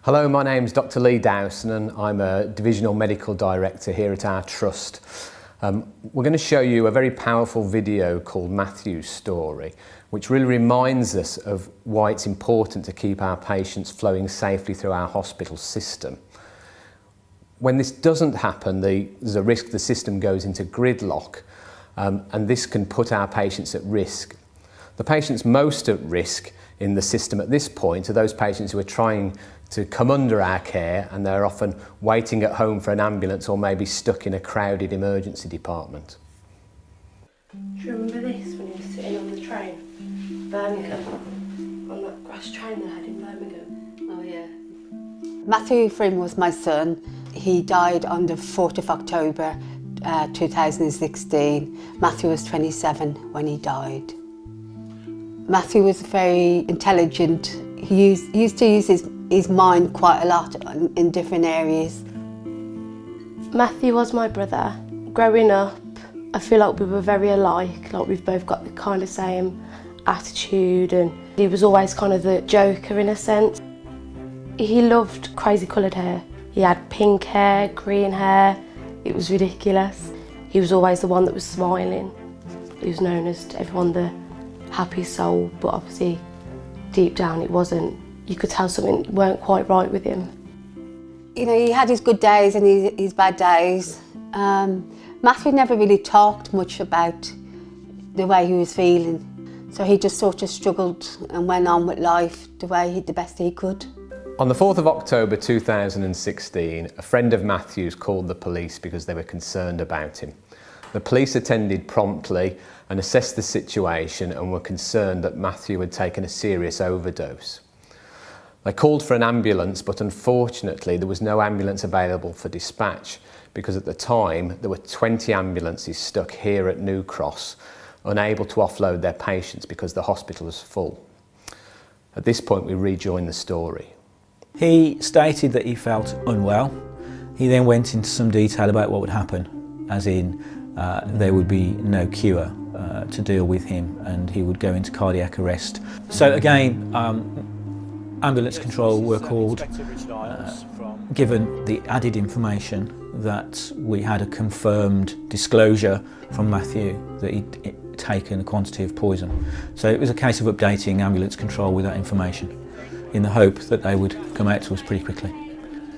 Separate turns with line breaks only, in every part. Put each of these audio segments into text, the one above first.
Hello, my name's Dr Lee Dowson and I'm a Divisional Medical Director here at our Trust. We're going to show you a very powerful video called Mathews Story, which really reminds us of why it's important to keep our patients flowing safely through our hospital system. When this doesn't happen, there's a risk the system goes into gridlock, and this can put our patients at risk. The patients most at risk in the system at this point are those patients who are trying to come under our care and they're often waiting at home for an ambulance or maybe stuck in a crowded emergency department.
Do you remember this when you were sitting on the train? Birmingham? On that grass train they had in Birmingham? Oh yeah.
Matthew Freeman was my son. He died on the 4th of October 2016. Matthew was 27 when he died. Matthew was very intelligent. He used to use his mind quite a lot in different areas.
Matthew was my brother. Growing up, I feel like we were very alike, like we've both got the kind of same attitude, and he was always kind of the joker in a sense. He loved crazy coloured hair. He had pink hair, green hair. It was ridiculous. He was always the one that was smiling. He was known as to everyone the happy soul, but obviously deep down it wasn't. You could tell something weren't quite right with him.
You know, he had his good days and his bad days. Matthew never really talked much about the way he was feeling, so he just sort of struggled and went on with life the best he could.
On the 4th of October 2016, a friend of Matthew's called the police because they were concerned about him. The police attended promptly and assessed the situation and were concerned that Matthew had taken a serious overdose. They called for an ambulance, but unfortunately there was no ambulance available for dispatch because at the time there were 20 ambulances stuck here at New Cross, unable to offload their patients because the hospital was full. At this point we rejoin the story.
He stated that he felt unwell. He then went into some detail about what would happen, as in there would be no cure to deal with him and he would go into cardiac arrest. So again, ambulance control were called, given the added information that we had a confirmed disclosure from Matthew that he'd taken a quantity of poison. So it was a case of updating ambulance control with that information in the hope that they would come out to us pretty quickly.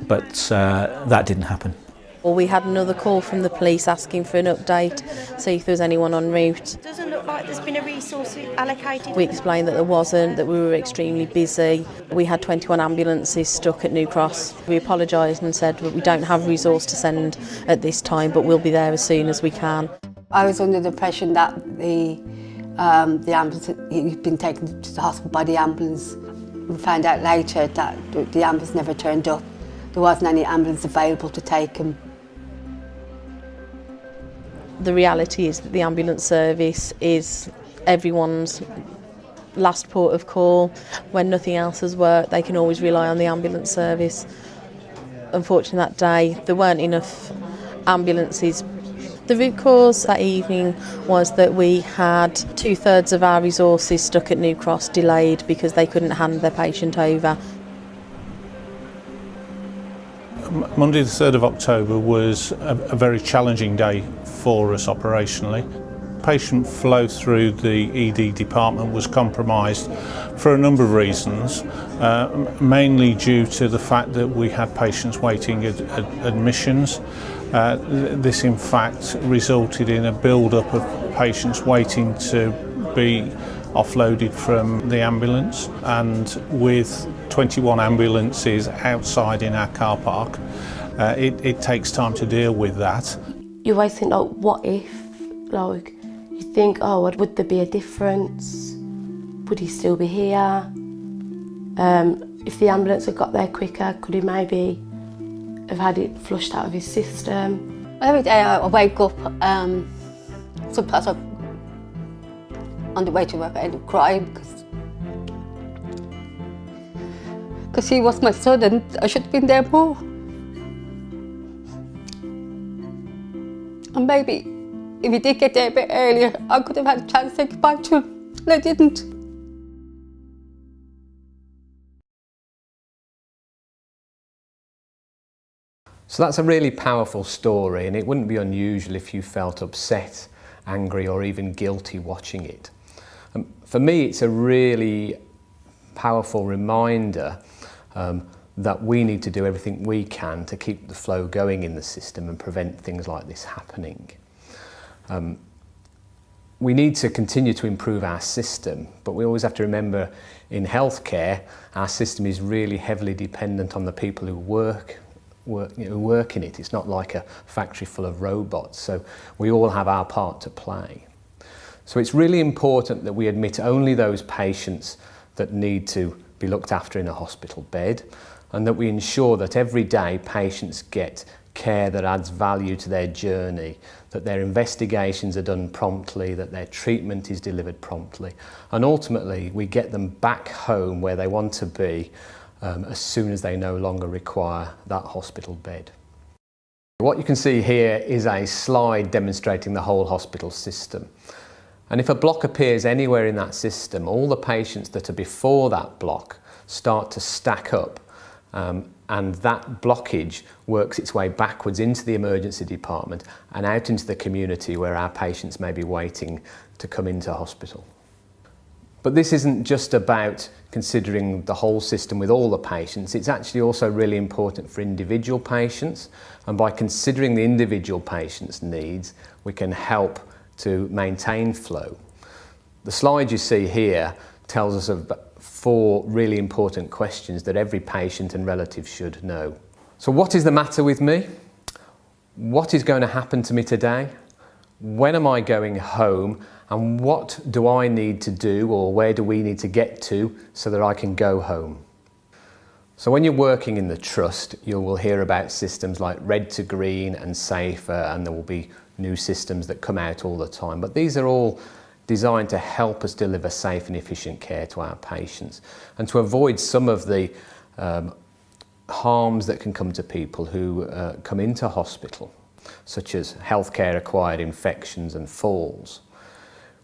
But that didn't happen.
Well, we had another call from the police asking for an update, see if there was anyone en route.
It doesn't look like there's been a resource allocated.
We explained that there wasn't, that we were extremely busy. We had 21 ambulances stuck at New Cross. We apologised and said we don't have resource to send at this time, but we'll be there as soon as we can.
I was under the impression that the ambulance, he'd been taken to the hospital by the ambulance. We found out later that the ambulance never turned up. There wasn't any ambulance available to take him.
The reality is that the ambulance service is everyone's last port of call. When nothing else has worked, they can always rely on the ambulance service. Unfortunately that day there weren't enough ambulances. The root cause that evening was that we had 2/3 of our resources stuck at New Cross delayed because they couldn't hand their patient over.
Monday the 3rd of October was a very challenging day for us operationally. Patient flow through the ED department was compromised for a number of reasons, mainly due to the fact that we had patients waiting at admissions. This in fact resulted in a build-up of patients waiting to be offloaded from the ambulance, and with 21 ambulances outside in our car park, it takes time to deal with that.
You always think, like, what if? Like, you think, oh, would there be a difference? Would he still be here? If the ambulance had got there quicker, could he maybe have had it flushed out of his system?
Every day I wake up, sometimes on the way to work I end up crying because he was my son and I should have been there more. And maybe if he did get there a bit earlier, I could have had a chance to say goodbye to him, and I didn't.
So that's a really powerful story, and it wouldn't be unusual if you felt upset, angry or even guilty watching it. For me, it's a really powerful reminder that we need to do everything we can to keep the flow going in the system and prevent things like this happening. We need to continue to improve our system, but we always have to remember in healthcare, our system is really heavily dependent on the people who work in it. It's not like a factory full of robots, so we all have our part to play. So it's really important that we admit only those patients that need to be looked after in a hospital bed, and that we ensure that every day patients get care that adds value to their journey, that their investigations are done promptly, that their treatment is delivered promptly, and ultimately we get them back home where they want to be as soon as they no longer require that hospital bed. What you can see here is a slide demonstrating the whole hospital system. And if a block appears anywhere in that system, all the patients that are before that block start to stack up, and that blockage works its way backwards into the emergency department and out into the community where our patients may be waiting to come into hospital. But this isn't just about considering the whole system with all the patients, it's actually also really important for individual patients, and by considering the individual patient's needs, we can help to maintain flow. The slide you see here tells us of 4 really important questions that every patient and relative should know. So what is the matter with me? What is going to happen to me today? When am I going home? And what do I need to do, or where do we need to get to so that I can go home? So when you're working in the trust, you will hear about systems like red to green and safer, and there will be new systems that come out all the time. But these are all designed to help us deliver safe and efficient care to our patients and to avoid some of the harms that can come to people who come into hospital, such as healthcare acquired infections and falls.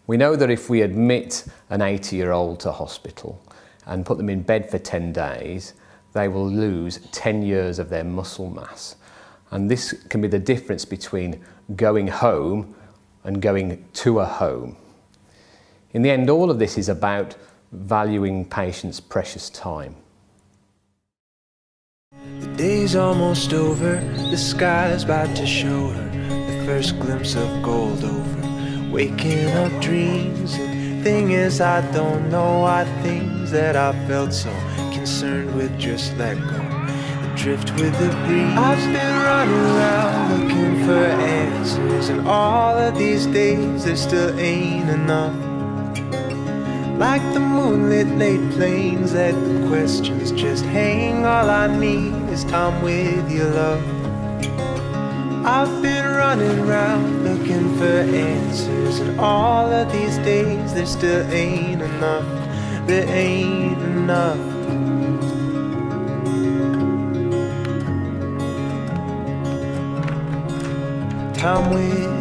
We know that if we admit an 80-year-old to hospital and put them in bed for 10 days, they will lose 10 years of their muscle mass. And this can be the difference between going home and going to a home. In the end, all of this is about valuing patients' precious time.
The day's almost over, the sky's about to show her the first glimpse of gold over waking up dreams. And thing is, I don't know why things that I felt so concerned with just let go, drift with the breeze. I've been running around looking for answers, and all of these days there still ain't enough. Like the moonlit late plains, let the questions just hang. All I need is time with your love. I've been running around looking for answers, and all of these days there still ain't enough. There ain't enough. Time with